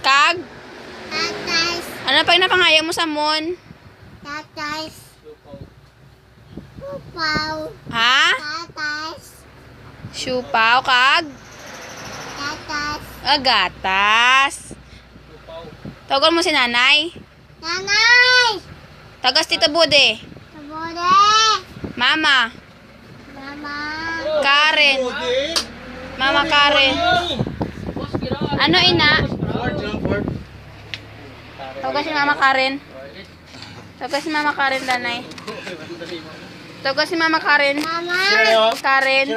Kag? Tatas. Ano pag napangaya mo sa mon? Tatas. Upaw. Ha? Tatas. Siupaw kag? Tatas. Gatas. Tawagan mo si nanay. Nanay! Tagas Tita Bude. Sabode! Mama. Mama! Karen. Mama Karen. Ano ina? Tawagan si Mama Karen. Tawagan si Mama Karen, nanay. Tawagan si Mama Karen. Mama! Karen.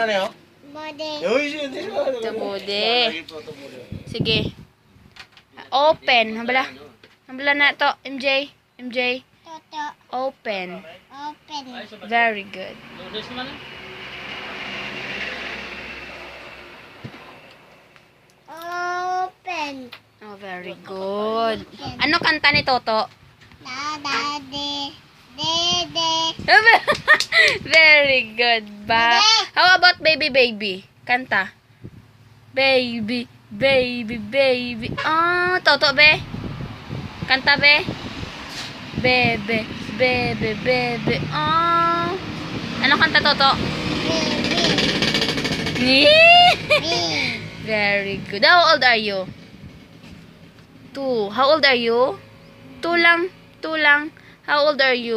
Bode! Tita Bude. Sige. Open. Habala. Habala na to. MJ. MJ. Toto. Open. Open. Very good. Open. Oh, very good. Ano kanta ni Toto? Dadade. Dede. Very good ba? How about baby baby? Kanta. Baby, baby, baby. Ah, Toto be. Kanta be. Bebe, bebe, bebe. Ah. Ano kanta Toto? Baby. Very good. How old are you? 2. How old are you? 2 lang. 2 lang. How old are you?